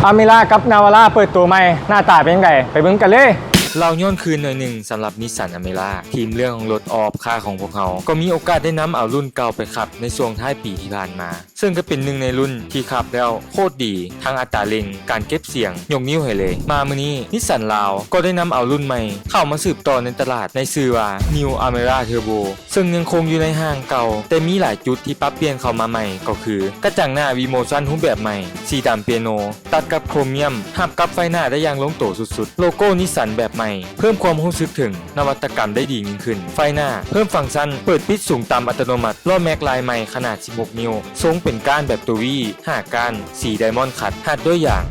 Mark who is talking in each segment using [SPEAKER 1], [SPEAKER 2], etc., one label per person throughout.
[SPEAKER 1] อามิล่ากับนาวาร่าเปิดตัวใหม่หน้าตาเป็นยังไงไปเบิ่งกันเลย
[SPEAKER 2] เราย้อนคืนหน่อยหนึ่งสำหรับนิสสันอเมร่าทีมเรื่องของรถออฟค่าของพวกเขาก็มีโอกาสได้นำเอารุ่นเก่าไปขับในช่วงท้ายปีที่ผ่านมาซึ่งก็เป็นหนึ่งในรุ่นที่ขับแล้วโคตรดีทั้งอัตราเร่งการเก็บเสียงยกนิ้วให้เลยมามื้อนี้นิสสันลาวก็ได้นำเอารุ่นใหม่เข้ามาสืบต่อในตลาดในชื่อว่า New Amera Turbo ซึ่งยังคงอยู่ในห้างเก่าแต่มีหลายจุดที่ปรับเปลี่ยนเข้ามาใหม่ก็คือกระจังหน้า V-Motion รูปแบบใหม่สีดำเปียโนตัดกับโครเมียมหับกับไฟหน้าได้อย่างลงตัวสุดๆโลโก้นิสสันแบบใหม่เพิ่มความรู้สึกถึงนวัตกรรมได้ดียิ่งขึ้นไฟหน้าเพิ่มฟังก์ชันเปิดปิดสูงต่ำอัตโนมัติล้อแม็กลายใหม่ขนาด16นิ้วทรงเป็นก้านแบบตัววี5ก้านสีไดมอนด์คัตหัดด้วยอย่าง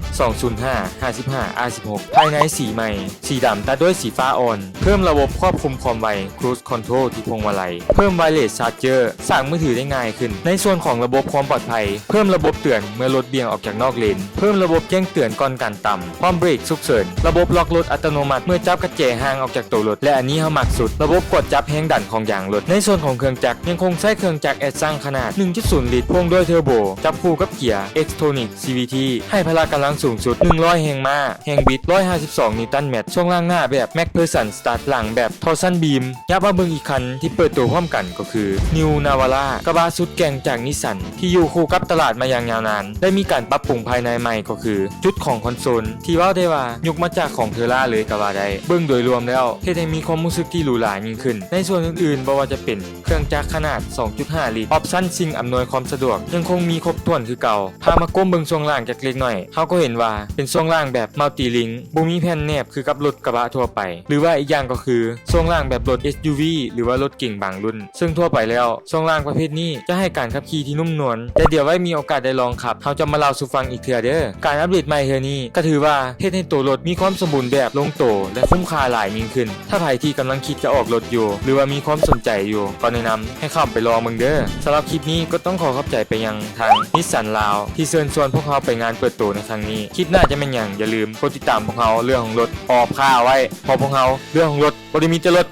[SPEAKER 2] 205 55 R16 ภายในสีใหม่สีดำตัดด้วยสีฟ้าอ่อนเพิ่มระบบควบคุมความไว Cruise Control ที่พวงมาลัยเพิ่ม Wireless Charger สร้างมือถือได้ง่ายขึ้นในส่วนของระบบความปลอดภัยเพิ่มระบบเตือนเมื่อรถเบี่ยงออกจากนอกเลนเพิ่มระบบแจ้งเตือนก่อนการต่ำพร้อมเบรกฉุกเฉินระบบล็อกรถอัตโนมัติเมื่อจับกระแจห่างออกจากตัวรถและอันนี้เฮามักสุดระบบกดจับแฮงดันของยางรถในส่วนของเครื่องจักรยังคงใช้เครื่องจักรแอดซังขนาด 1.0 ลิตรพ่วงด้วยเทอร์โบจับคู่กับเกียร์ Xtronic CVT ให้พละกำลังสูงสุด100แรงม้าแรงบิด152นิวตันเมตรช่วงล่างหน้าแบบ MacPherson Start หลังแบบ Torsion Beam ยับมาเบิ่งอีกคันที่เปิดตัวพร้อมกันก็คือ New Navara กระบะสุดแกร่งจากนิสสันที่อยู่คู่กับตลาดมาอย่างยาวนานได้มีการปรับปรุงภายในใหม่ก็คือจุดของคอนโซลที่ว่าได้ว่ายกมาจากของเทอร่าเลยก็ว่าได้เบิ่งโดยรวมแล้วเฮ็ดให้มีความรู้สึกที่หรูหรายิ่งขึ้นในส่วนอื่นๆบ่ว่าจะเป็นเครื่องจักรขนาด 2.5 ลิตรออปชั่นสิ่งอำนวยความสะดวกยังคงมีครบถ้วนคือเก่าพามาก้มเบิ่งช่วงล่างจากเล็กหน่อยเฮาก็เห็นว่าเป็นช่วงล่างแบบมัลติลิงค์บ่มีแผ่นแนบคือกับรถกระบะทั่วไปหรือว่าอีกอย่างก็คือช่วงล่างแบบรถ SUV หรือว่ารถเก่งบางรุ่นซึ่งทั่วไปแล้วช่วงล่างประเภทนี้จะให้การขับขี่ที่นุ่มนวลแต่เดี๋ยวไว้มีโอกาสได้ลองขับเฮาจะมาเล่าสู่ฟังอีกเทื่อเด้อการอัปเดตใหม่เทื่อนี้ก็ถือว่าเฮ็ดให้ตัวรถมีความสมบูรณ์แบบลงตัวและคุ้มค่าหลายยิ่งขึ้นถ้าใครที่กำลังคิดจะออกรถอยู่หรือว่ามีความสนใจอยู่ก็แนะนำให้เข้าไปลองมึงเด้อสำหรับคลิปนี้ก็ต้องขอขอบใจไปยังทางนิสสันลาวที่เชิญชวนพวกเขาไปงานเปิดตัวในครั้งนี้คลิปหน้าจะเป็นอย่างอย่าลืมกดติดตามพวกเขาเรื่องของรถออกค่าไว้พอพวกเขาเรื่องของรถบ่ได้มีแต่รถ